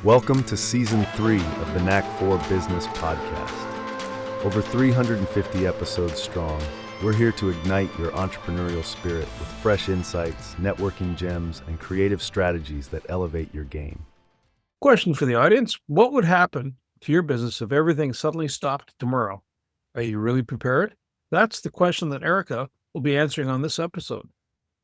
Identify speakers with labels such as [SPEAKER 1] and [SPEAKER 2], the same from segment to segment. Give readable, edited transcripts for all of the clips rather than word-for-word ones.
[SPEAKER 1] Welcome to Season 3 of the Knack 4 Business Podcast. Over 350 episodes strong, we're here to ignite your entrepreneurial spirit with fresh insights, networking gems, and creative strategies that elevate your game.
[SPEAKER 2] Question for the audience. What would happen to your business if everything suddenly stopped tomorrow? Are you really prepared? That's the question that Erika will be answering on this episode.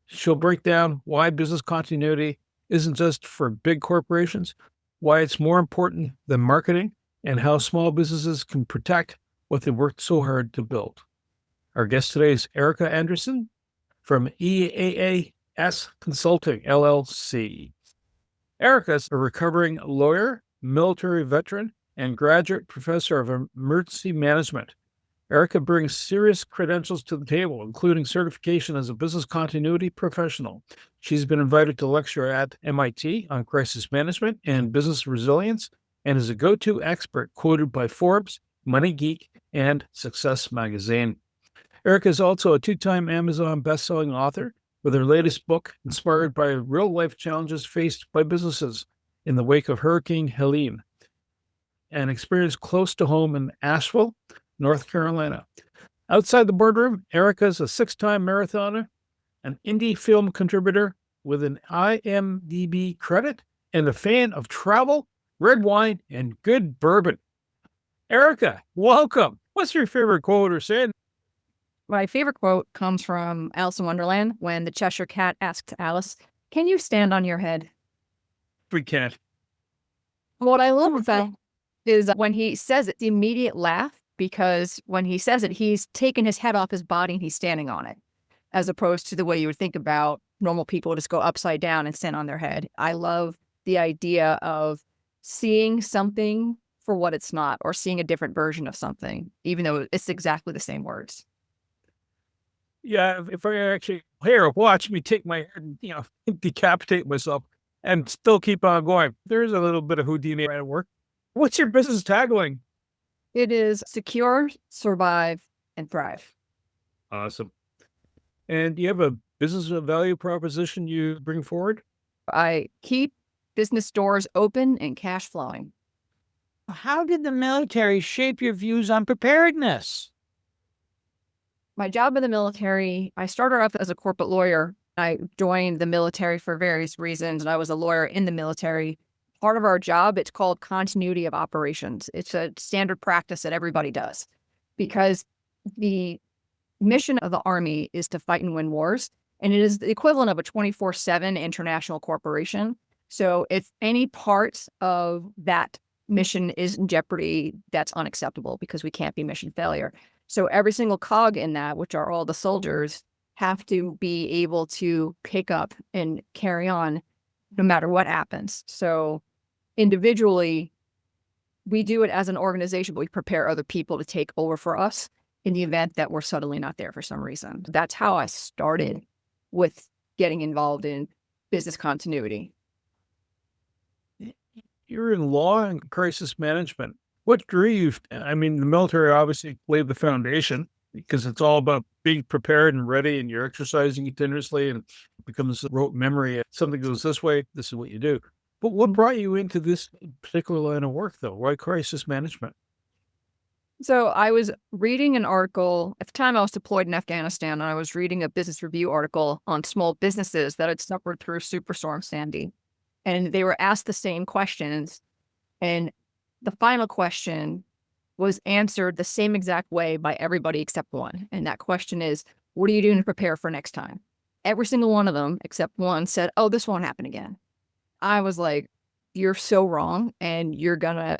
[SPEAKER 2] She'll break down why business continuity isn't just for big corporations, why it's more important than marketing, and how small businesses can protect what they worked so hard to build. Our guest today is Erika Andresen from EaaS Consulting LLC. Erika is a recovering lawyer, military veteran, and graduate professor of emergency management. Erika brings serious credentials to the table, including certification as a business continuity professional. She's been invited to lecture at MIT on crisis management and business resilience, and is a go-to expert quoted by Forbes, Money Geek, and Success Magazine. Erika is also a two-time Amazon best-selling author, with her latest book inspired by real-life challenges faced by businesses in the wake of Hurricane Helene, and experience close to home in Asheville, North Carolina. Outside the boardroom, Erika is a six-time marathoner, an indie film contributor with an IMDb credit, and a fan of travel, red wine, and good bourbon. Erika, welcome. What's your favorite quote or saying?
[SPEAKER 3] My favorite quote comes from Alice in Wonderland when the Cheshire Cat asked Alice, "Can you stand on your head?"
[SPEAKER 2] We can't.
[SPEAKER 3] What I love with that is when he says it, the immediate laugh, because when he says it, he's taken his head off his body and he's standing on it, as opposed to the way you would think about normal people just go upside down and stand on their head. I love the idea of seeing something for what it's not, or seeing a different version of something, even though it's exactly the same words.
[SPEAKER 2] Yeah, if I actually watch me take my head, decapitate myself and still keep on going. There's a little bit of Houdini at work. What's your business tagline?
[SPEAKER 3] It is secure, survive, and thrive.
[SPEAKER 2] Awesome. And do you have a business value proposition you bring forward?
[SPEAKER 3] I keep business doors open and cash flowing.
[SPEAKER 4] How did the military shape your views on preparedness?
[SPEAKER 3] My job in the military, I started off as a corporate lawyer. I joined the military for various reasons, and I was a lawyer in the military. Part of our job, it's called continuity of operations. It's a standard practice that everybody does, because the mission of the Army is to fight and win wars, and it is the equivalent of a 24/7 international corporation. So if any part of that mission is in jeopardy, that's unacceptable, because we can't be mission failure. So every single cog in that, which are all the soldiers, have to be able to pick up and carry on no matter what happens. So individually, we do it as an organization, but we prepare other people to take over for us in the event that we're suddenly not there for some reason. That's how I started with getting involved in business continuity.
[SPEAKER 2] You're in law and crisis management. What drew you? I mean, the military obviously laid the foundation, because it's all about being prepared and ready, and you're exercising continuously, and it becomes a rote memory. If something goes this way, this is what you do. But what brought you into this particular line of work, though? Why crisis management?
[SPEAKER 3] So I was reading an article. At the time, I was deployed in Afghanistan, and I was reading a business review article on small businesses that had suffered through Superstorm Sandy. And they were asked the same questions. And the final question was answered the same exact way by everybody except one. And that question is, what are you doing to prepare for next time? Every single one of them, except one, said, "Oh, this won't happen again." I was like, you're so wrong, and you're going to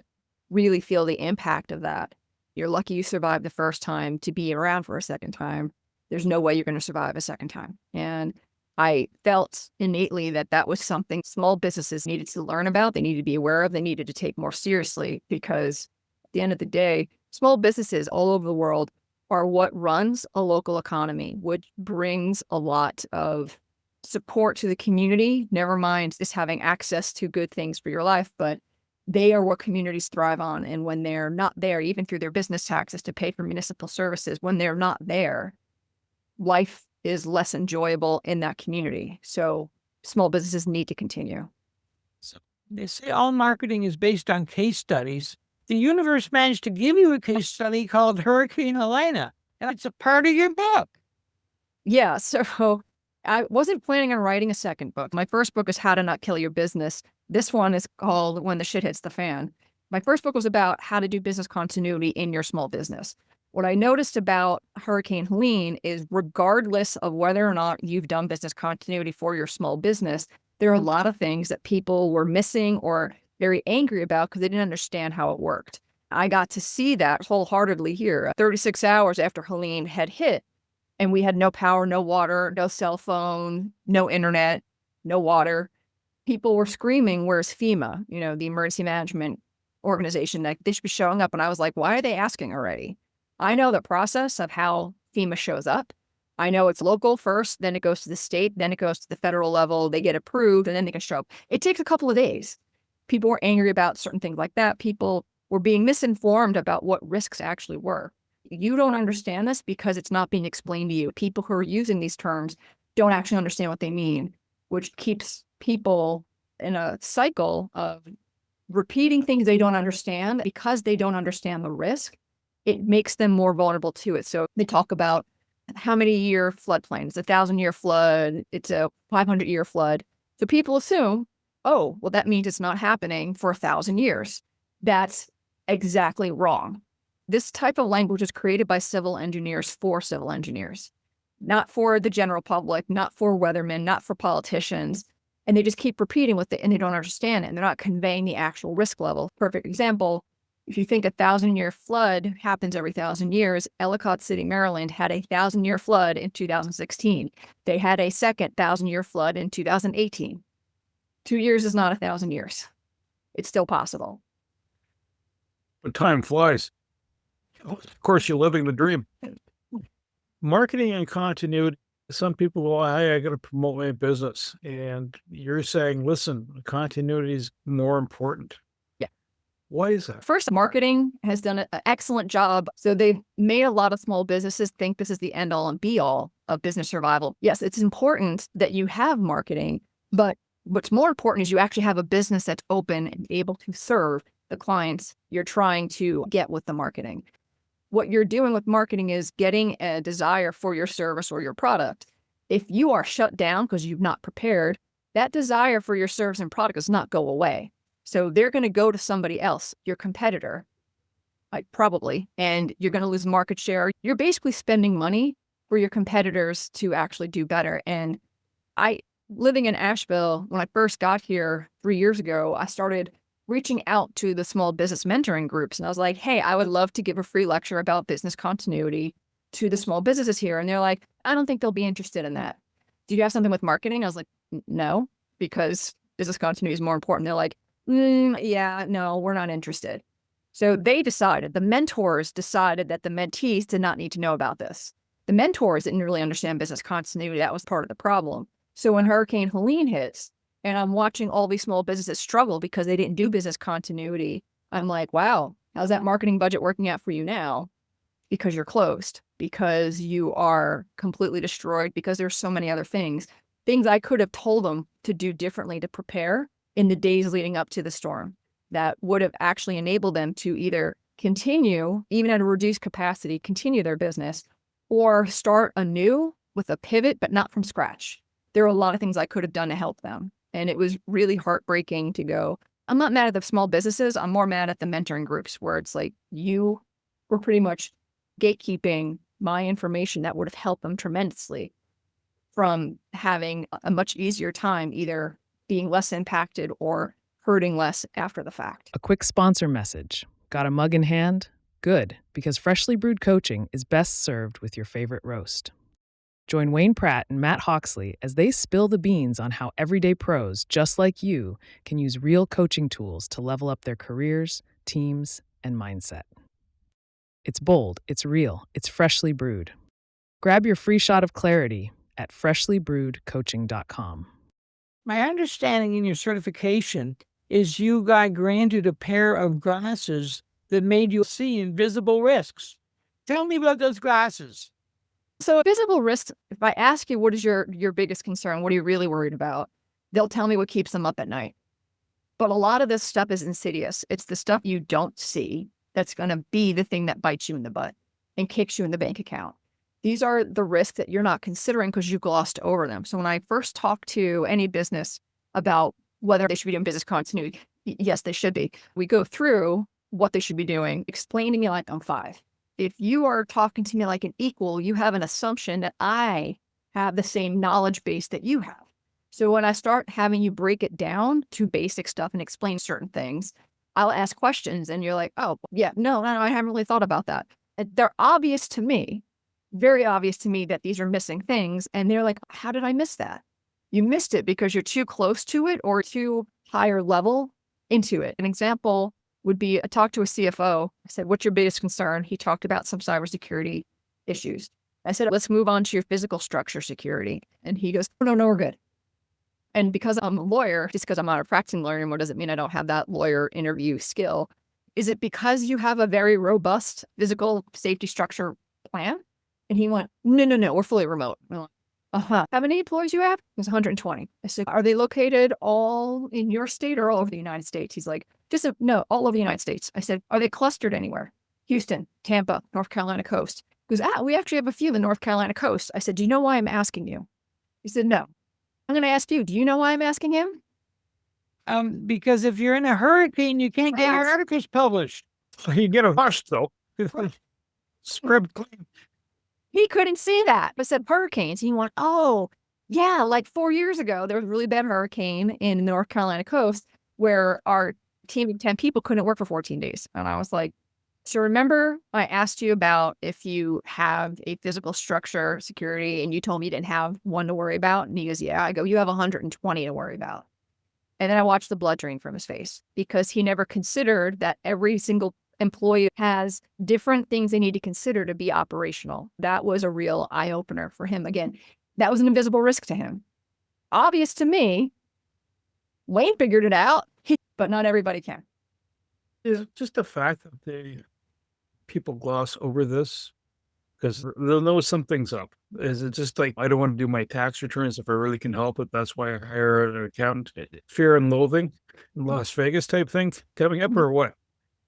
[SPEAKER 3] really feel the impact of that. You're lucky you survived the first time to be around for a second time. There's no way you're going to survive a second time. And I felt innately that that was something small businesses needed to learn about, they needed to be aware of, they needed to take more seriously, because at the end of the day, small businesses all over the world are what runs a local economy, which brings a lot of support to the community, never mind just having access to good things for your life, but they are what communities thrive on. And when they're not there, even through their business taxes to pay for municipal services, when they're not there, life is less enjoyable in that community. So small businesses need to continue.
[SPEAKER 4] So They say all marketing is based on case studies. The universe managed to give you a case study called Hurricane Helena, and it's a part of your book.
[SPEAKER 3] Yeah. So I wasn't planning on writing a second book. My first book is How to Not Kill Your Business. This one is called When the Shit Hits the Fan. My first book was about how to do business continuity in your small business. What I noticed about Hurricane Helene is regardless of whether or not you've done business continuity for your small business, there are a lot of things that people were missing or very angry about because they didn't understand how it worked. I got to see that wholeheartedly here. 36 hours after Helene had hit, and we had no power, no water, no cell phone, no internet, no water. People were screaming, where's FEMA? The emergency management organization, that they should be showing up. And I was like, why are they asking already? I know the process of how FEMA shows up. I know it's local first, then it goes to the state, then it goes to the federal level, they get approved, and then they can show up. It takes a couple of days. People were angry about certain things like that. People were being misinformed about what risks actually were. You don't understand this because it's not being explained to you. People who are using these terms don't actually understand what they mean, which keeps people in a cycle of repeating things they don't understand because they don't understand the risk. It makes them more vulnerable to it. So they talk about how many year floodplain. It's a 1,000-year flood. It's a 500-year flood. So people assume, oh, well, that means it's not happening for 1,000 years. That's exactly wrong. This type of language is created by civil engineers for civil engineers, not for the general public, not for weathermen, not for politicians. And they just keep repeating with it and they don't understand it. And they're not conveying the actual risk level. Perfect example. If you think a 1,000-year flood happens every 1,000 years, Ellicott City, Maryland had a 1,000-year flood in 2016. They had a second 1,000-year flood in 2018. 2 years is not 1,000 years. It's still possible.
[SPEAKER 2] But time flies. Of course, you're living the dream. Marketing and continuity. Some people go, hey, I got to promote my business. And you're saying, listen, continuity is more important.
[SPEAKER 3] Yeah.
[SPEAKER 2] Why is that?
[SPEAKER 3] First, marketing has done an excellent job. So they've made a lot of small businesses think this is the end all and be all of business survival. Yes, it's important that you have marketing, but what's more important is you actually have a business that's open and able to serve the clients you're trying to get with the marketing. What you're doing with marketing is getting a desire for your service or your product. If you are shut down because you've not prepared, that desire for your service and product does not go away. So they're going to go to somebody else, your competitor, probably, and you're going to lose market share. You're basically spending money for your competitors to actually do better. And living in Asheville, when I first got here 3 years ago, I started reaching out to the small business mentoring groups. And I was like, hey, I would love to give a free lecture about business continuity to the small businesses here. And they're like, I don't think they'll be interested in that. Do you have something with marketing? I was like, no, because business continuity is more important. They're like, yeah, no, we're not interested. So they decided, the mentors decided that the mentees did not need to know about this. The mentors didn't really understand business continuity. That was part of the problem. So when Hurricane Helene hits, and I'm watching all these small businesses struggle because they didn't do business continuity, I'm like, wow, how's that marketing budget working out for you now? Because you're closed, because you are completely destroyed, because there's so many other things I could have told them to do differently to prepare in the days leading up to the storm that would have actually enabled them to either continue, even at a reduced capacity, continue their business, or start anew with a pivot, but not from scratch. There are a lot of things I could have done to help them. And it was really heartbreaking to go, I'm not mad at the small businesses. I'm more mad at the mentoring groups where it's like you were pretty much gatekeeping my information that would have helped them tremendously from having a much easier time either being less impacted or hurting less after the fact.
[SPEAKER 5] A quick sponsor message. Got a mug in hand? Good, because freshly brewed coaching is best served with your favorite roast. Join Wayne Pratt and Matt Hawksley as they spill the beans on how everyday pros, just like you, can use real coaching tools to level up their careers, teams, and mindset. It's bold, it's real, it's freshly brewed. Grab your free shot of clarity at freshlybrewedcoaching.com.
[SPEAKER 4] My understanding in your certification is you got granted a pair of glasses that made you see invisible risks. Tell me about those glasses.
[SPEAKER 3] So visible risks, if I ask you, what is your biggest concern? What are you really worried about? They'll tell me what keeps them up at night. But a lot of this stuff is insidious. It's the stuff you don't see that's going to be the thing that bites you in the butt and kicks you in the bank account. These are the risks that you're not considering because you glossed over them. So when I first talk to any business about whether they should be doing business continuity, yes, they should be. We go through what they should be doing, explain to me like I'm 5. If you are talking to me like an equal, you have an assumption that I have the same knowledge base that you have. So when I start having you break it down to basic stuff and explain certain things, I'll ask questions and you're like, oh, yeah, no, I haven't really thought about that. And they're obvious to me, very obvious to me that these are missing things. And they're like, how did I miss that? You missed it because you're too close to it or too higher level into it. An example would be I talked to a CFO. I said, what's your biggest concern? He talked about some cybersecurity issues. I said, let's move on to your physical structure security. And he goes, oh, no, we're good. And because I'm a lawyer, just because I'm not a practicing lawyer anymore doesn't mean I don't have that lawyer interview skill. Is it because you have a very robust physical safety structure plan? And he went, no, we're fully remote. I'm like, How many employees you have? It was 120. I said, are they located all in your state or all over the United States? He's like, no, all over the United States. I said, are they clustered anywhere? Houston, Tampa, North Carolina coast. He goes, we actually have a few in the North Carolina coast. I said, do you know why I'm asking you? He said, no. I'm going to ask you, do you know why I'm asking him?
[SPEAKER 4] Because if you're in a hurricane, you can't get your articles published.
[SPEAKER 2] You get a hush, though. Script clean.
[SPEAKER 3] He couldn't see that. I said hurricanes. He went, oh, yeah, like 4 years ago, there was a really bad hurricane in the North Carolina coast where our team of 10 people couldn't work for 14 days. And I was like, so remember I asked you about if you have a physical structure security and you told me you didn't have one to worry about? And he goes, yeah. I go, you have 120 to worry about. And then I watched the blood drain from his face because he never considered that every single employee has different things they need to consider to be operational. That was a real eye-opener for him. Again, that was an invisible risk to him. Obvious to me. Wayne figured it out, but not everybody can.
[SPEAKER 2] Is just the fact that people gloss over this because they'll know something's up. Is it just like, I don't want to do my tax returns if I really can help it? That's why I hire an accountant. Fear and loathing, Las Vegas type thing coming up or what?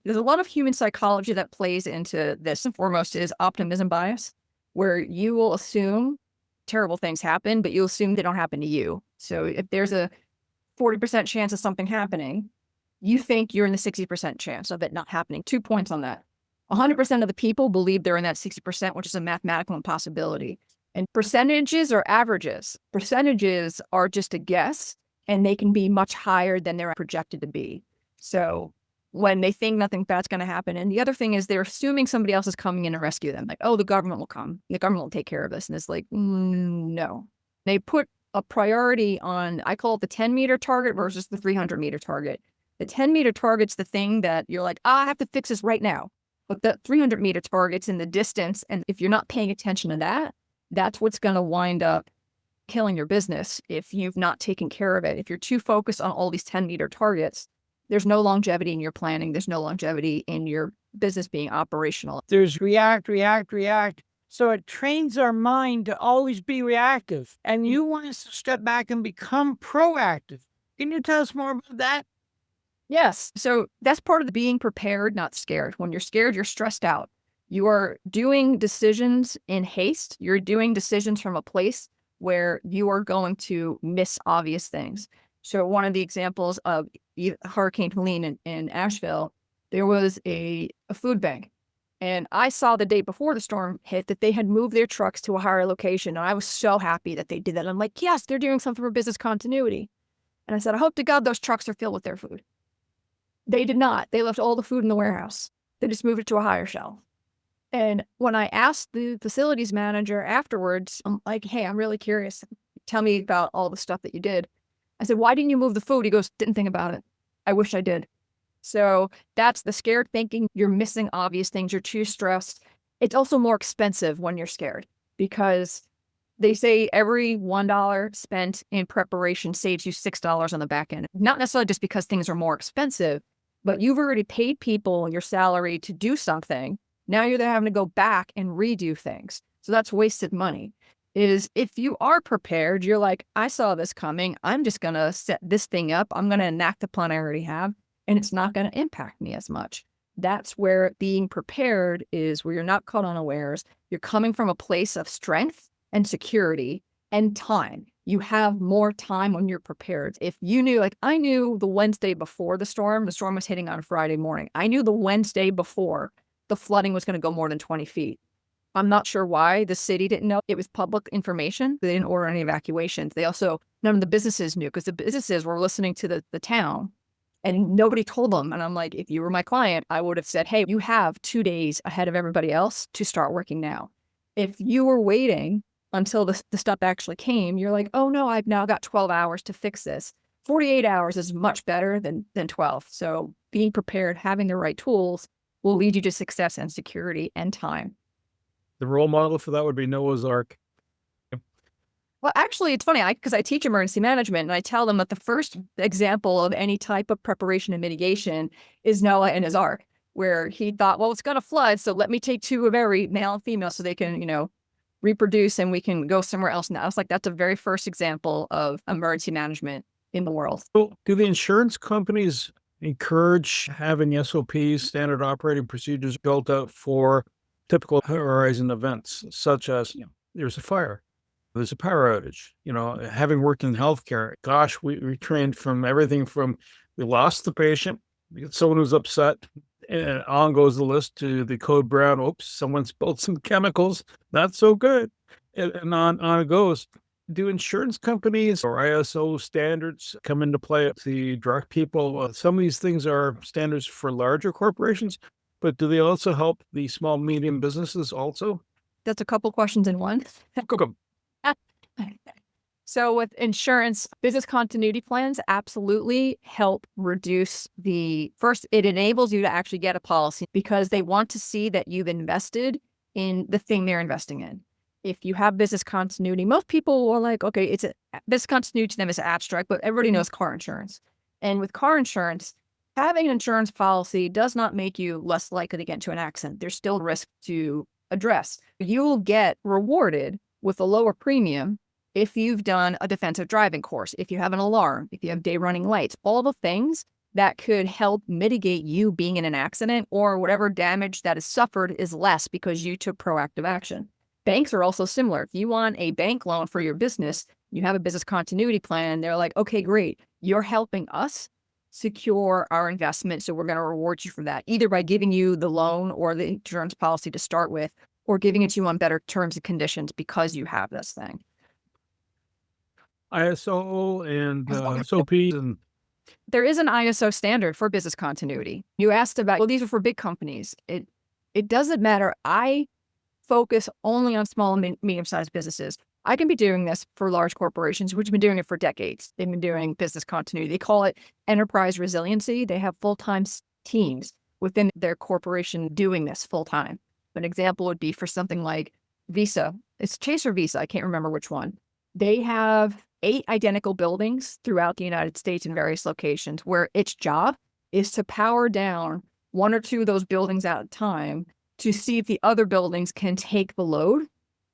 [SPEAKER 3] There's a lot of human psychology that plays into this. And foremost is optimism bias, where you will assume terrible things happen, but you'll assume they don't happen to you. So if there's a 40% chance of something happening, you think you're in the 60% chance of it not happening. 2 points on that. 100% of the people believe they're in that 60%, which is a mathematical impossibility. And percentages are averages. Percentages are just a guess, and they can be much higher than they're projected to be. So when they think nothing bad's going to happen. And the other thing is they're assuming somebody else is coming in to rescue them. Like, oh, the government will come. The government will take care of this. And it's like, no. They put a priority on, I call it the 10-meter target versus the 300-meter target. The 10-meter target's the thing that you're like, I have to fix this right now. But the 300-meter target's in the distance. And if you're not paying attention to that, that's what's going to wind up killing your business if you've not taken care of it. If you're too focused on all these 10-meter targets, there's no longevity in your planning. There's no longevity in your business being operational.
[SPEAKER 4] There's react. So it trains our mind to always be reactive. And you want us to step back and become proactive. Can you tell us more about that?
[SPEAKER 3] Yes. So that's part of the being prepared, not scared. When you're scared, you're stressed out. You are doing decisions in haste. You're doing decisions from a place where you are going to miss obvious things. So one of the examples of Hurricane Helene in Asheville, there was a food bank. And I saw the day before the storm hit that they had moved their trucks to a higher location. And I was so happy that they did that. I'm like, yes, they're doing something for business continuity. And I said, I hope to God those trucks are filled with their food. They did not. They left all the food in the warehouse. They just moved it to a higher shelf. And when I asked the facilities manager afterwards, I'm like, hey, I'm really curious. Tell me about all the stuff that you did. I said, why didn't you move the food? He goes, didn't think about it. I wish I did. So that's the scared thinking. You're missing obvious things. You're too stressed. It's also more expensive when you're scared because they say every $1 spent in preparation saves you $6 on the back end. Not necessarily just because things are more expensive, but you've already paid people your salary to do something. Now you're having to go back and redo things. So that's wasted money. is if you are prepared, you're like, I saw this coming. I'm just going to set this thing up. I'm going to enact the plan I already have, and it's not going to impact me as much. That's where being prepared is, where you're not caught unawares. You're coming from a place of strength and security and time. You have more time when you're prepared. If you knew, like I knew the Wednesday before the storm was hitting on Friday morning. I knew the Wednesday before the flooding was going to go more than 20 feet. I'm not sure why the city didn't know. It was public information. They didn't order any evacuations. They also, none of the businesses knew, because the businesses were listening to the town and nobody told them. And I'm like, if you were my client, I would have said, hey, you have 2 days ahead of everybody else to start working now. If you were waiting until the stuff actually came, you're like, oh no, I've now got 12 hours to fix this. 48 hours is much better than 12. So being prepared, having the right tools will lead you to success and security and time.
[SPEAKER 2] The role model for that would be Noah's Ark.
[SPEAKER 3] Well, actually, it's funny because I teach emergency management, and I tell them that the first example of any type of preparation and mitigation is Noah and his ark, where he thought, well, it's going to flood, so let me take 2 of every male and female so they can, reproduce and we can go somewhere else. And I was like, that's a very first example of emergency management in the world.
[SPEAKER 2] So do the insurance companies encourage having SOPs, standard operating procedures, built out for typical horizon events, such as, there's a fire, there's a power outage, having worked in healthcare, gosh, we trained from everything from we lost the patient, we get someone who's upset, and on goes the list to the code brown, oops, someone spilled some chemicals, not so good, and on it goes. Do insurance companies or ISO standards come into play to direct people? Some of these things are standards for larger corporations, but do they also help the small, medium businesses also?
[SPEAKER 3] That's a couple questions in one.
[SPEAKER 2] Go.
[SPEAKER 3] So with insurance, business continuity plans absolutely help reduce first, it enables you to actually get a policy because they want to see that you've invested in the thing they're investing in. If you have business continuity, most people are like, okay, business continuity to them is abstract, but everybody knows car insurance. And with car insurance, having an insurance policy does not make you less likely to get into an accident. There's still risk to address. You'll get rewarded with a lower premium if you've done a defensive driving course, if you have an alarm, if you have day running lights, all the things that could help mitigate you being in an accident, or whatever damage that is suffered is less because you took proactive action. Banks are also similar. If you want a bank loan for your business, you have a business continuity plan, they're like, okay, great. You're helping us secure our investment, so we're going to reward you for that, either by giving you the loan or the insurance policy to start with, or giving it to you on better terms and conditions because you have this thing.
[SPEAKER 2] ISO and SOPs and
[SPEAKER 3] there is an ISO standard for business continuity. You asked about, well, these are for big companies. It doesn't matter. I focus only on small and medium-sized businesses. I can be doing this for large corporations, which have been doing it for decades. They've been doing business continuity. They call it enterprise resiliency. They have full-time teams within their corporation doing this full-time. An example would be for something like Visa. It's Chase or Visa. I can't remember which one. They have 8 identical buildings throughout the United States in various locations where its job is to power down 1 or 2 of those buildings at a time to see if the other buildings can take the load,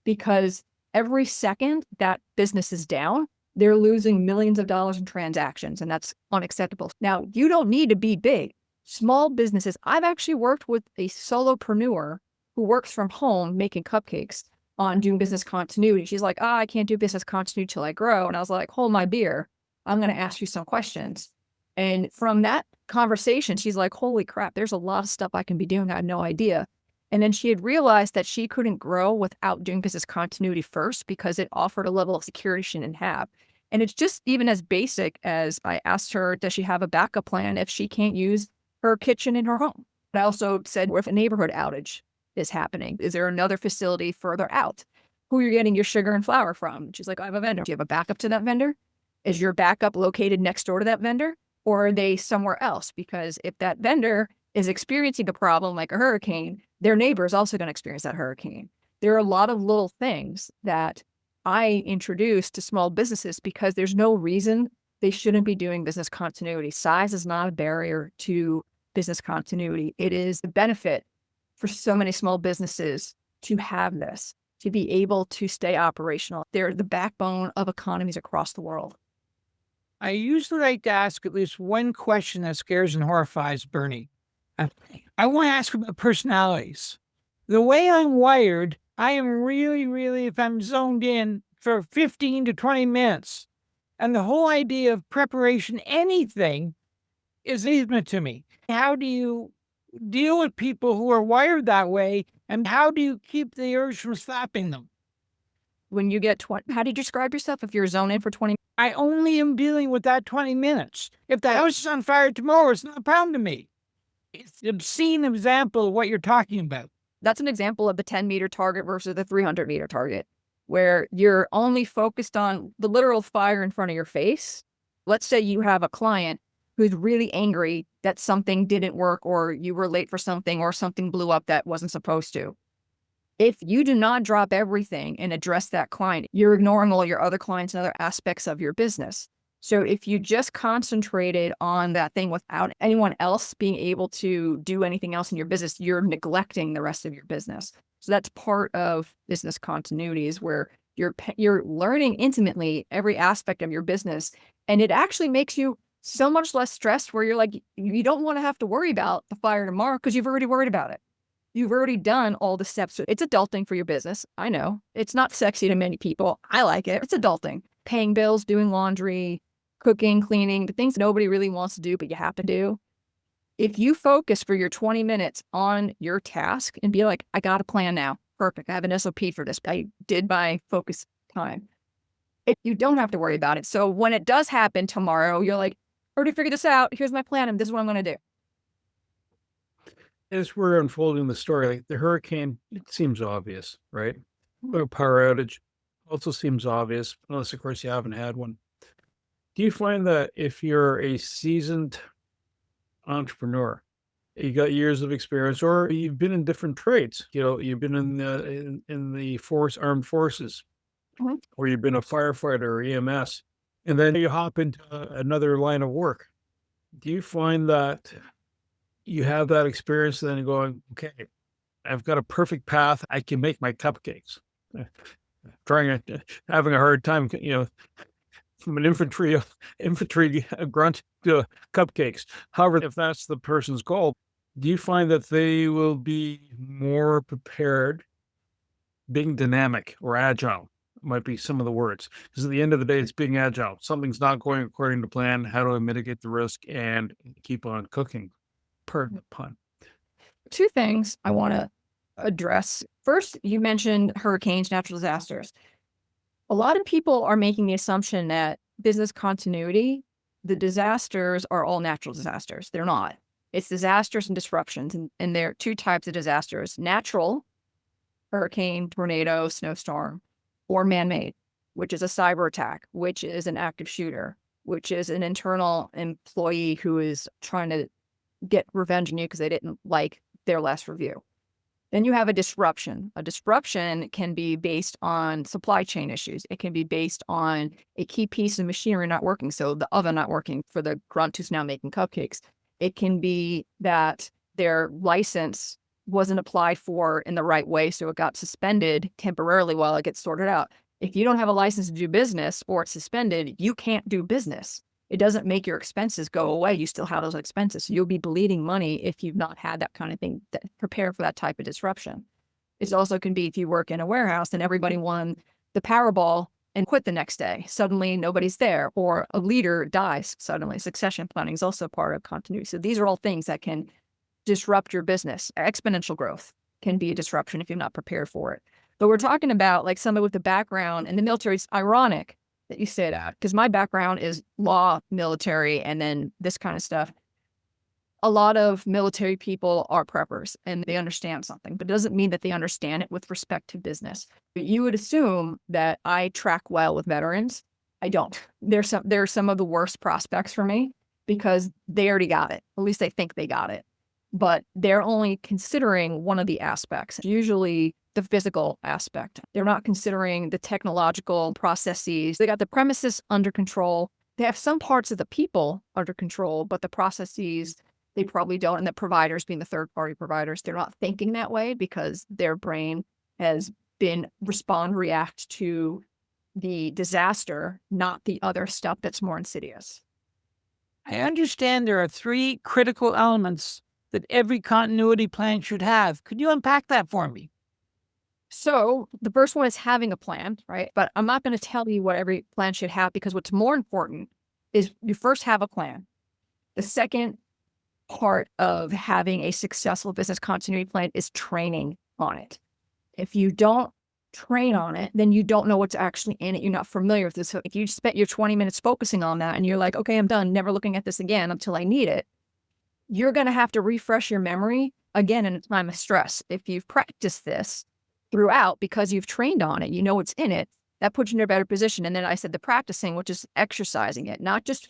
[SPEAKER 3] because every second that business is down, they're losing millions of dollars in transactions, and that's unacceptable. Now, you don't need to be big. Small businesses, I've actually worked with a solopreneur who works from home making cupcakes on doing business continuity. She's like, I can't do business continuity till I grow. And I was like, hold my beer. I'm going to ask you some questions. And from that conversation, she's like, holy crap, there's a lot of stuff I can be doing. I had no idea. And then she had realized that she couldn't grow without doing business continuity first because it offered a level of security she didn't have. And it's just even as basic as I asked her, does she have a backup plan if she can't use her kitchen in her home? I also said, what if a neighborhood outage is happening? Is there another facility further out? Who you're getting your sugar and flour from? She's like, I have a vendor. Do you have a backup to that vendor? Is your backup located next door to that vendor? Or are they somewhere else? Because if that vendor is experiencing a problem like a hurricane, their neighbor is also going to experience that hurricane. There are a lot of little things that I introduce to small businesses because there's no reason they shouldn't be doing business continuity. Size is not a barrier to business continuity. It is a benefit for so many small businesses to have this. to be able to stay operational. They're the backbone of economies across the world.
[SPEAKER 4] I usually like to ask at least one question that scares and horrifies Bernie. I want to ask about personalities. The way I'm wired, I am really, if I'm zoned in for 15 to 20 minutes, and the whole idea of preparation, anything, is intimate to me. How do you deal with people who are wired that way, and how do you keep the urge from stopping them?
[SPEAKER 3] When you get how do you describe yourself if you're zoned in for 20?
[SPEAKER 4] I only am dealing with that 20 minutes. If the house is on fire tomorrow, it's not a problem to me. It's an obscene example of what you're talking about.
[SPEAKER 3] That's an example of the 10-meter target versus the 300-meter target, where you're only focused on the literal fire in front of your face. Let's say you have a client who's really angry that something didn't work, or you were late for something, or something blew up that wasn't supposed to. If you do not drop everything and address that client, you're ignoring all your other clients and other aspects of your business. So if you just concentrated on that thing without anyone else being able to do anything else in your business, you're neglecting the rest of your business. So that's part of business continuity, is where you're learning intimately every aspect of your business. And it actually makes you so much less stressed, where you're like, you don't want to have to worry about the fire tomorrow because you've already worried about it. You've already done all the steps. So it's adulting for your business. I know it's not sexy to many people. I like it. It's adulting. Paying bills, doing laundry, cooking, cleaning, the things nobody really wants to do, but you have to do. If you focus for your 20 minutes on your task and be like, I got a plan now. Perfect. I have an SOP for this. I did my focus time. You don't have to worry about it. So when it does happen tomorrow, you're like, I already figured this out. Here's my plan, and this is what I'm going to do.
[SPEAKER 2] As we're unfolding the story, like the hurricane, it seems obvious, right? Or power outage also seems obvious, unless, of course, you haven't had one. Do you find that if you're a seasoned entrepreneur, you got years of experience, or you've been in different trades, you've been in the armed forces, or you've been a firefighter or EMS, and then you hop into another line of work, do you find that you have that experience then going, okay, I've got a perfect path, I can make my cupcakes? Having a hard time, from an infantry grunt to cupcakes. However, if that's the person's goal, do you find that they will be more prepared, being dynamic or agile? Might be some of the words. Because at the end of the day, it's being agile. Something's not going according to plan. How do I mitigate the risk and keep on cooking? Pardon the pun.
[SPEAKER 3] Two things I want to address. First, you mentioned hurricanes, natural disasters. A lot of people are making the assumption that business continuity, the disasters are all natural disasters. They're not. It's disasters and disruptions. And there are two types of disasters: natural, hurricane, tornado, snowstorm, or man-made, which is a cyber attack, which is an active shooter, which is an internal employee who is trying to get revenge on you because they didn't like their last review. Then you have a disruption. A disruption can be based on supply chain issues. It can be based on a key piece of machinery not working, so the oven not working for the grunt who's now making cupcakes. It can be that their license wasn't applied for in the right way, so it got suspended temporarily while it gets sorted out. If you don't have a license to do business or it's suspended, you can't do business. It doesn't make your expenses go away. You still have those expenses. So you'll be bleeding money if you've not had that kind of thing. Prepare for that type of disruption. It also can be if you work in a warehouse and everybody won the Powerball and quit the next day. Suddenly nobody's there, or a leader dies suddenly. Succession planning is also part of continuity. So these are all things that can disrupt your business. Exponential growth can be a disruption if you're not prepared for it. But we're talking about like somebody with the background in the military. It's ironic that you say that, because my background is law, military, and then this kind of stuff. A lot of military people are preppers and they understand something, but it doesn't mean that they understand it with respect to business. You would assume that I track well with veterans. I don't. They're some of the worst prospects for me because they already got it. At least they think they got it. But they're only considering one of the aspects, usually the physical aspect. They're not considering the technological processes. They got the premises under control. They have some parts of the people under control, but the processes, they probably don't. And the providers, being the third-party providers, they're not thinking that way because their brain has react to the disaster, not the other stuff that's more insidious.
[SPEAKER 4] I understand there are 3 critical elements that every continuity plan should have. Could you unpack that for me?
[SPEAKER 3] So the first one is having a plan, right? But I'm not going to tell you what every plan should have, because what's more important is you first have a plan. The second part of having a successful business continuity plan is training on it. If you don't train on it, then you don't know what's actually in it. You're not familiar with this. So if you spent your 20 minutes focusing on that and you're like, okay, I'm done, never looking at this again until I need it, you're going to have to refresh your memory again in a time of stress. If you've practiced this throughout because you've trained on it, you know what's in it, that puts you in a better position. And then I said the practicing, which is exercising it, not just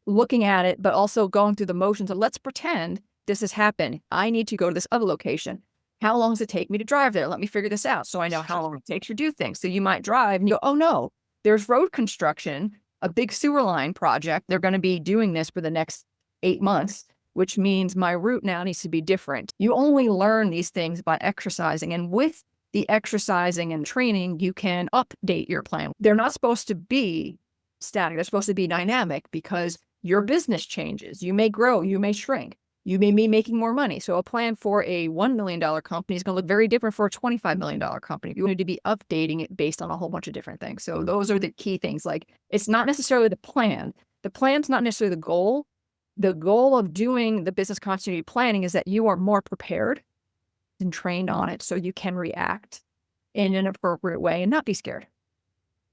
[SPEAKER 3] looking at it, but also going through the motions of, let's pretend this has happened. I need to go to this other location. How long does it take me to drive there? Let me figure this out so I know how long it takes to do things. So you might drive and you go, oh no, there's road construction, a big sewer line project. They're going to be doing this for the next 8 months, which means my route now needs to be different. You only learn these things by exercising. And with the exercising and training, you can update your plan. They're not supposed to be static. They're supposed to be dynamic, because your business changes. You may grow, you may shrink. You may be making more money. So a plan for a $1 million company is going to look very different for a $25 million company. You need to be updating it based on a whole bunch of different things. So those are the key things. Like, it's not necessarily the plan. The plan's not necessarily the goal. The goal of doing the business continuity planning is that you are more prepared and trained on it so you can react in an appropriate way and not be scared.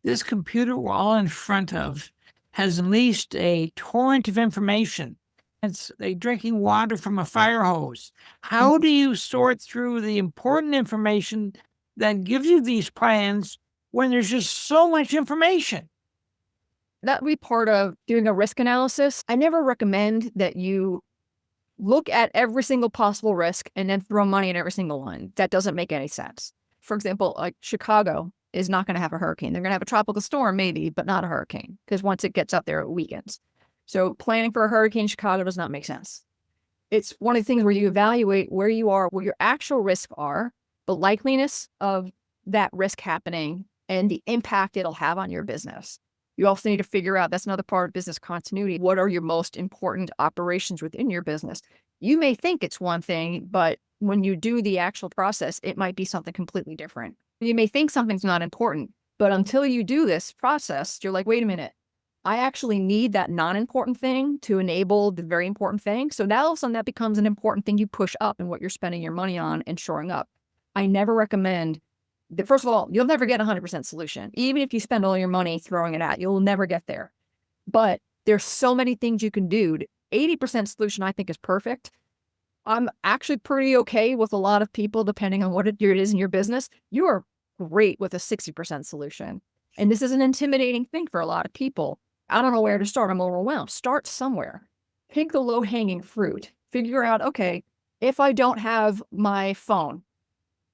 [SPEAKER 4] This computer we're all in front of has unleashed a torrent of information. It's like drinking water from a fire hose. How do you sort through the important information that gives you these plans when there's just so much information?
[SPEAKER 3] That would be part of doing a risk analysis. I never recommend that you look at every single possible risk and then throw money at every single one. That doesn't make any sense. For example, like Chicago is not going to have a hurricane. They're going to have a tropical storm maybe, but not a hurricane, because once it gets up there, it weakens. So planning for a hurricane in Chicago does not make sense. It's one of the things where you evaluate where you are, where your actual risks are, the likeliness of that risk happening, and the impact it'll have on your business. You also need to figure out, that's another part of business continuity, what are your most important operations within your business? You may think it's one thing, but when you do the actual process, it might be something completely different. You may think something's not important, but until you do this process, you're like, wait a minute, I actually need that non-important thing to enable the very important thing. So now all of a sudden that becomes an important thing you push up in what you're spending your money on and shoring up. I never recommend that. First of all, you'll never get a 100% solution. Even if you spend all your money throwing it at, you'll never get there. But there's so many things you can do. 80% solution, I think, is perfect. I'm actually pretty okay with a lot of people, depending on what it is in your business. You are great with a 60% solution. And this is an intimidating thing for a lot of people. I don't know where to start. I'm overwhelmed. Start somewhere. Pick the low-hanging fruit. Figure out, okay, if I don't have my phone,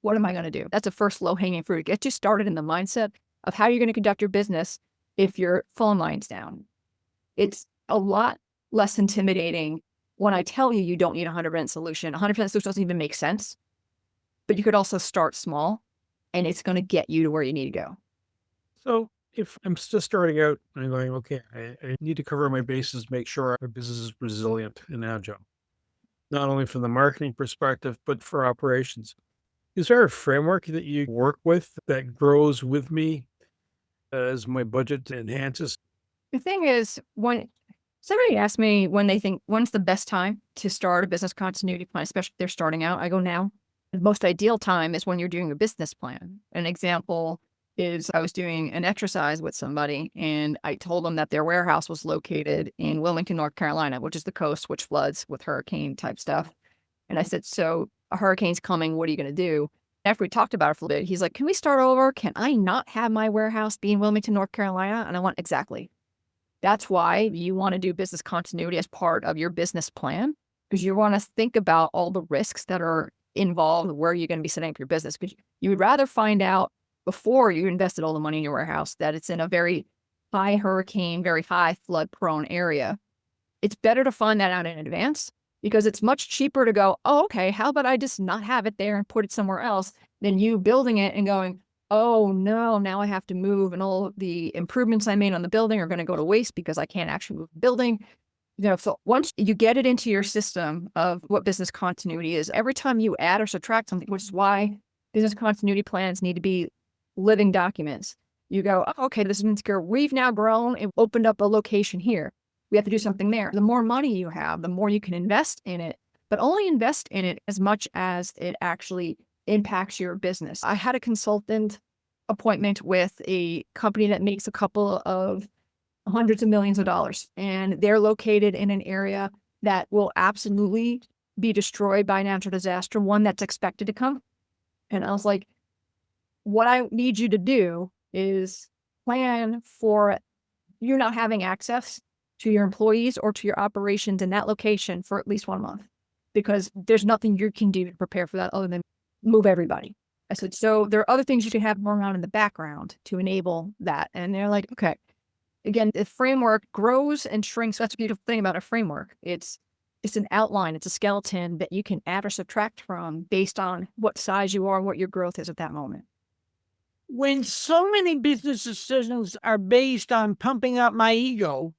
[SPEAKER 3] what am I going to do? That's the first low-hanging fruit. Get you started in the mindset of how you're going to conduct your business if your phone line's down. It's a lot less intimidating when I tell you you don't need a 100% solution. 100% solution doesn't even make sense. But you could also start small, and it's going to get you to where you need to go.
[SPEAKER 2] So if I'm just starting out and I'm going, okay, I need to cover my bases, make sure our business is resilient and agile, not only from the marketing perspective, but for operations. Is there a framework that you work with that grows with me as my budget enhances?
[SPEAKER 3] The thing is, when somebody asks me when they think, when's the best time to start a business continuity plan, especially if they're starting out, I go now. The most ideal time is when you're doing a business plan. An example is I was doing an exercise with somebody and I told them that their warehouse was located in Wilmington, North Carolina, which is the coast, which floods with hurricane type stuff. And I said, so a hurricane's coming. What are you going to do? After we talked about it for a little bit, he's like, can we start over? Can I not have my warehouse be in Wilmington, North Carolina? And I went, exactly. That's why you want to do business continuity as part of your business plan, because you want to think about all the risks that are involved, where you're going to be setting up your business, because you would rather find out before you invested all the money in your warehouse that it's in a very high hurricane, very high flood prone area. It's better to find that out in advance, because it's much cheaper to go, oh, okay, how about I just not have it there and put it somewhere else than you building it and going, oh no, now I have to move and all the improvements I made on the building are going to go to waste because I can't actually move the building. So once you get it into your system of what business continuity is, every time you add or subtract something, which is why business continuity plans need to be living documents. You go, oh, okay, this is insecure. We've now grown and opened up a location here. We have to do something there. The more money you have, the more you can invest in it, but only invest in it as much as it actually impacts your business. I had a consultant appointment with a company that makes a couple of hundreds of millions of dollars, and they're located in an area that will absolutely be destroyed by natural disaster, one that's expected to come. And I was like, what I need you to do is plan for you not having access to your employees or to your operations in that location for at least 1 month, because there's nothing you can do to prepare for that other than move everybody. I said, so there are other things you can have going on in the background to enable that. And they're like, okay. Again, the framework grows and shrinks. That's a beautiful thing about a framework. It's an outline. It's a skeleton that you can add or subtract from based on what size you are and what your growth is at that moment.
[SPEAKER 4] When so many business decisions are based on pumping up my ego,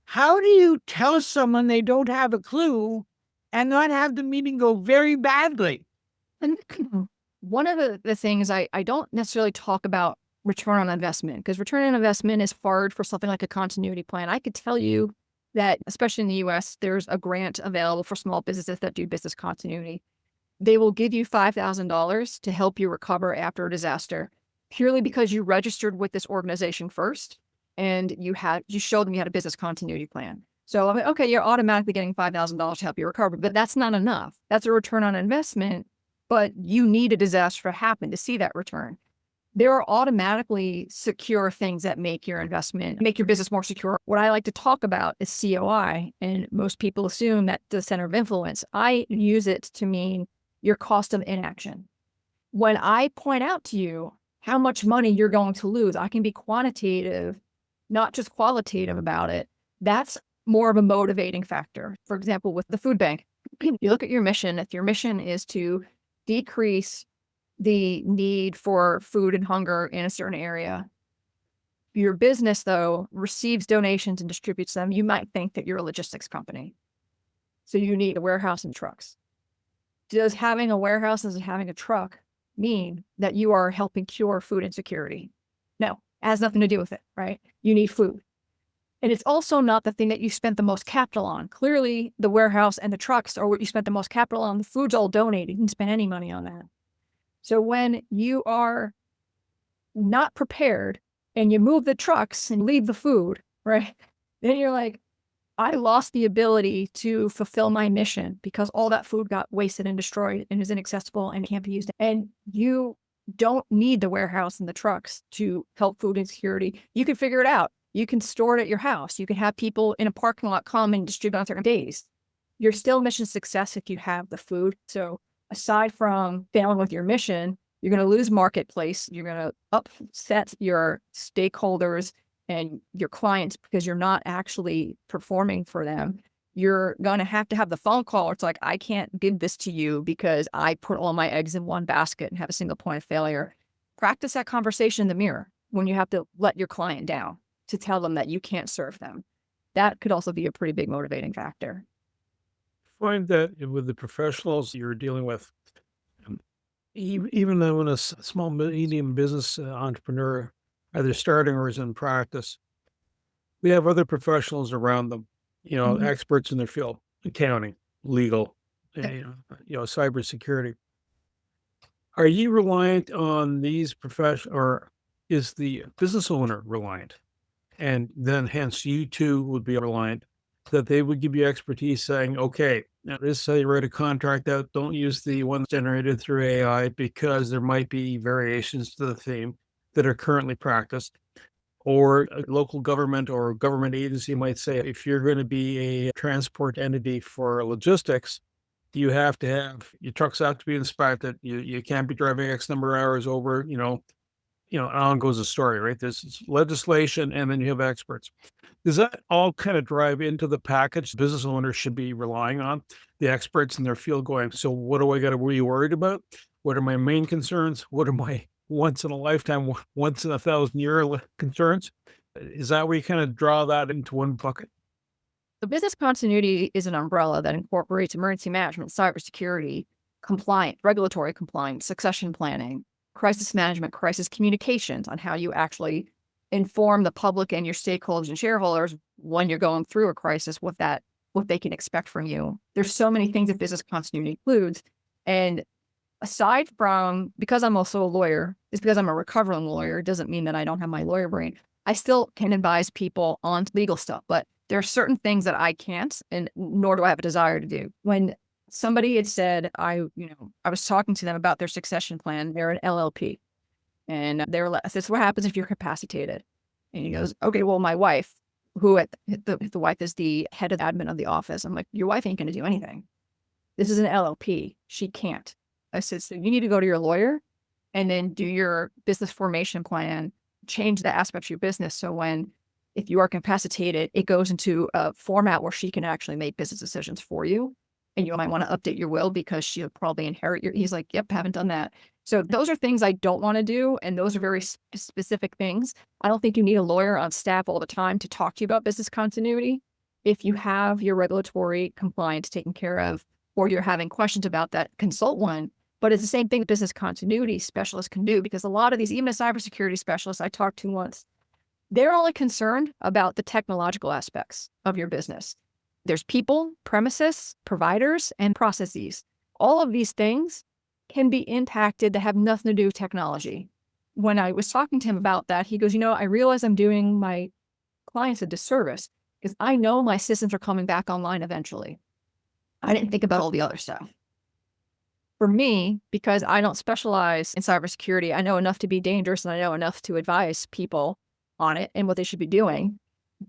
[SPEAKER 4] how do you tell someone they don't have a clue and not have the meeting go very badly?
[SPEAKER 3] And one of the things I don't necessarily talk about return on investment, because return on investment is hard for something like a continuity plan. I could tell you that, especially in the US, there's a grant available for small businesses that do business continuity. They will give you $5,000 to help you recover after a disaster, purely because you registered with this organization first and you showed them you had a business continuity plan. So I'm like, okay, you're automatically getting $5,000 to help you recover, but that's not enough. That's a return on investment, but you need a disaster to happen to see that return. There are automatically secure things that make your investment, make your business more secure. What I like to talk about is COI, and most people assume that the center of influence. I use it to mean your cost of inaction. When I point out to you how much money you're going to lose, I can be quantitative, not just qualitative about it. That's more of a motivating factor. For example, with the food bank, you look at your mission. If your mission is to decrease the need for food and hunger in a certain area, your business, though, receives donations and distributes them, you might think that you're a logistics company. So you need a warehouse and trucks. Does having a warehouse and having a truck mean that you are helping cure food insecurity? No, it has nothing to do with it, right? You need food. And it's also not the thing that you spent the most capital on. Clearly, the warehouse and the trucks are what you spent the most capital on. The food's all donated. You didn't spend any money on that. So when you are not prepared and you move the trucks and leave the food, right? Then you're like, I lost the ability to fulfill my mission because all that food got wasted and destroyed and is inaccessible and can't be used. And you don't need the warehouse and the trucks to help food insecurity. You can figure it out. You can store it at your house. You can have people in a parking lot come and distribute on certain days. You're still mission success if you have the food. So aside from failing with your mission, you're going to lose marketplace. You're going to upset your stakeholders and your clients because you're not actually performing for them. You're going to have the phone call. It's like, I can't give this to you because I put all my eggs in one basket and have a single point of failure. Practice that conversation in the mirror when you have to let your client down to tell them that you can't serve them. That could also be a pretty big motivating factor.
[SPEAKER 2] Find that with the professionals you're dealing with, even though when a small, medium business entrepreneur, either starting or is in practice, we have other professionals around them, experts in their field, accounting, legal, cybersecurity. Are you reliant on these professionals, or is the business owner reliant? And then hence you too would be reliant that they would give you expertise saying, okay, now this is how you write a contract out. Don't use the one generated through AI because there might be variations to the theme that are currently practiced. Or a local government or government agency might say, if you're going to be a transport entity for logistics, you have to have your trucks have to be inspected. You can't be driving X number of hours over, on goes the story, right? There's legislation and then you have experts. Does that all kind of drive into the package business owners should be relying on? The experts in their field going, so what do I got to be worried about? What are my main concerns? What are my once in a lifetime, once in a 1,000-year concerns. Is that where you kind of draw that into one bucket?
[SPEAKER 3] The business continuity is an umbrella that incorporates emergency management, cybersecurity, compliance, regulatory compliance, succession planning, crisis management, crisis communications on how you actually inform the public and your stakeholders and shareholders when you're going through a crisis, what they can expect from you. There's so many things that business continuity includes. And aside from, because I'm also a lawyer, it's because I'm a recovering lawyer, it doesn't mean that I don't have my lawyer brain. I still can advise people on legal stuff, but there are certain things that I can't, and nor do I have a desire to do. When somebody had said, I was talking to them about their succession plan, they're an LLP. And they were like, this is what happens if you're capacitated. And he goes, okay, well, my wife, the wife is the head of admin of the office. I'm like, your wife ain't going to do anything. This is an LLP. She can't. I said, so you need to go to your lawyer and then do your business formation plan, change the aspects of your business. So if you are capacitated, it goes into a format where she can actually make business decisions for you. And you might want to update your will because she'll probably inherit he's like, yep, haven't done that. So those are things I don't want to do. And those are very specific things. I don't think you need a lawyer on staff all the time to talk to you about business continuity. If you have your regulatory compliance taken care of, or you're having questions about that, consult one. But it's the same thing that business continuity specialists can do, because a lot of these, even a cybersecurity specialist I talked to once, they're only concerned about the technological aspects of your business. There's people, premises, providers, and processes. All of these things can be impacted that have nothing to do with technology. When I was talking to him about that, he goes, I realize I'm doing my clients a disservice because I know my systems are coming back online eventually. I didn't think about all the other stuff. For me, because I don't specialize in cybersecurity, I know enough to be dangerous and I know enough to advise people on it and what they should be doing.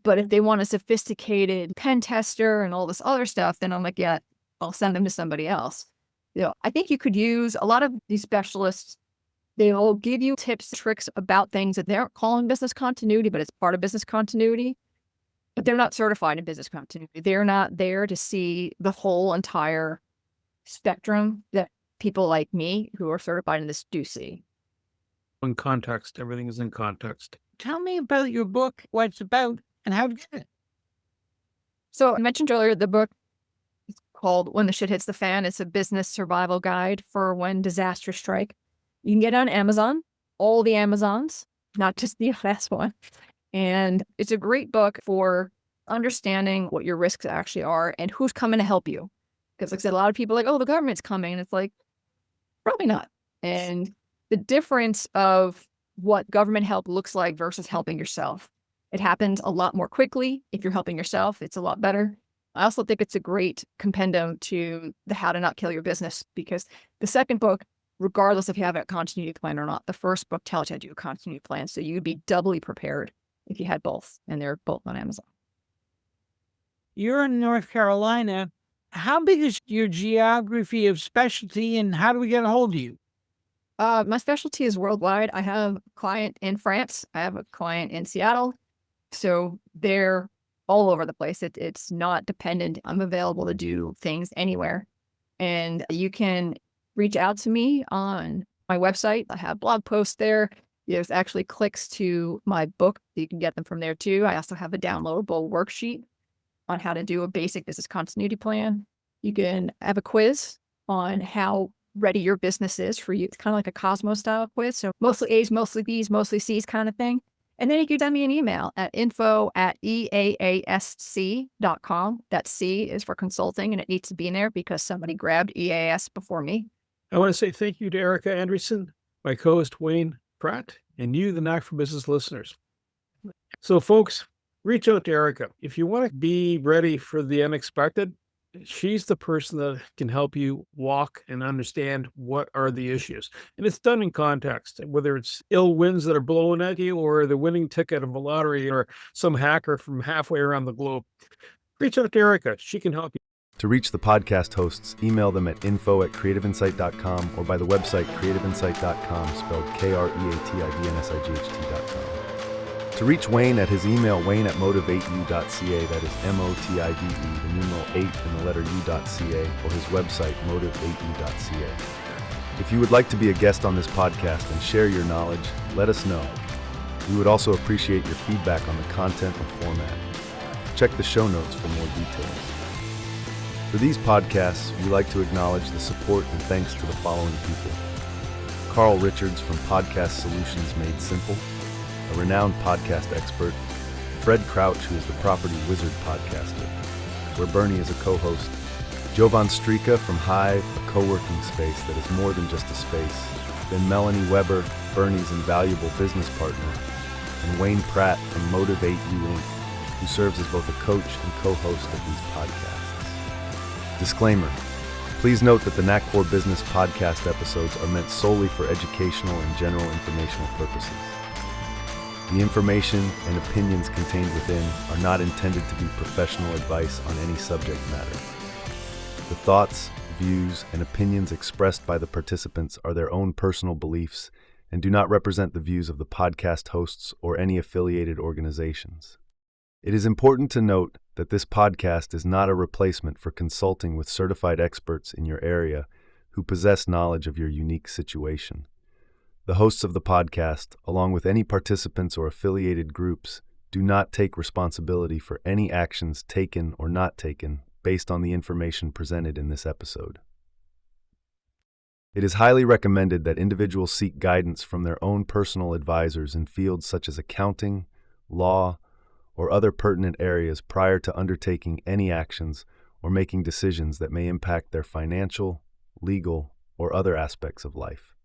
[SPEAKER 3] But if they want a sophisticated pen tester and all this other stuff, then I'm like, yeah, I'll send them to somebody else. I think you could use a lot of these specialists. They'll give you tips, tricks about things that they aren't calling business continuity, but it's part of business continuity. But they're not certified in business continuity. They're not there to see the whole entire spectrum that people like me who are certified in this do see.
[SPEAKER 2] In context, everything is in context.
[SPEAKER 4] Tell me about your book, what it's about, and how to get it.
[SPEAKER 3] So I mentioned earlier, the book is called When the Shit Hits the Fan. It's a business survival guide for when disasters strike. You can get it on Amazon, all the Amazons, not just the last one. And it's a great book for understanding what your risks actually are and who's coming to help you. Because like I said, a lot of people are like, oh, the government's coming. And it's like, probably not. And the difference of what government help looks like versus helping yourself. It happens a lot more quickly. If you're helping yourself, it's a lot better. I also think it's a great compendium to the how to not kill your business, because the second book, regardless if you have a continuity plan or not, the first book tells you how to do a continuity plan. So you'd be doubly prepared if you had both, and they're both on Amazon.
[SPEAKER 4] You're in North Carolina. How big is your geography of specialty, and how do we get a hold of you?
[SPEAKER 3] My specialty is worldwide. I have a client in France. I have a client in Seattle. So they're all over the place. It's not dependent. I'm available to do things anywhere. And you can reach out to me on my website. I have blog posts there. There's actually clicks to my book. You can get them from there too. I also have a downloadable worksheet on how to do a basic business continuity plan. You can have a quiz on how ready your business is for you. It's kind of like a Cosmo style quiz. So mostly A's, mostly B's, mostly C's kind of thing. And then you can send me an email at info@eaasc.com. That C is for consulting, and it needs to be in there because somebody grabbed EaaS before me.
[SPEAKER 2] I want to say thank you to Erika Andresen, my co-host Wayne Pratt, and you, the Knack for Business listeners. So folks, reach out to Erika. If you want to be ready for the unexpected, she's the person that can help you walk and understand what are the issues. And it's done in context, whether it's ill winds that are blowing at you or the winning ticket of a lottery or some hacker from halfway around the globe. Reach out to Erika. She can help you.
[SPEAKER 1] To reach the podcast hosts, email them at info@creativeinsight.com or by the website creativeinsight.com, spelled KREATIVNSIGHT.com. To reach Wayne at his email, wayne@motivate-u.ca, that is MOTIVE, the numeral 8 and the letter U.ca, or his website, motivate-u.ca. If you would like to be a guest on this podcast and share your knowledge, let us know. We would also appreciate your feedback on the content and format. Check the show notes for more details. For these podcasts, we like to acknowledge the support and thanks to the following people. Carl Richards from Podcast Solutions Made Simple, a renowned podcast expert. Fred Crouch, who is the Property Wizard podcaster, where Bernie is a co-host. Jovan Strika from Hive, a co-working space that is more than just a space. Then Melanie Weber, Bernie's invaluable business partner. And Wayne Pratt from Motivate You Inc., who serves as both a coach and co-host of these podcasts. Disclaimer. Please note that the NAC 4 Business podcast episodes are meant solely for educational and general informational purposes. The information and opinions contained within are not intended to be professional advice on any subject matter. The thoughts, views, and opinions expressed by the participants are their own personal beliefs and do not represent the views of the podcast hosts or any affiliated organizations. It is important to note that this podcast is not a replacement for consulting with certified experts in your area who possess knowledge of your unique situation. The hosts of the podcast, along with any participants or affiliated groups, do not take responsibility for any actions taken or not taken based on the information presented in this episode. It is highly recommended that individuals seek guidance from their own personal advisors in fields such as accounting, law, or other pertinent areas prior to undertaking any actions or making decisions that may impact their financial, legal, or other aspects of life.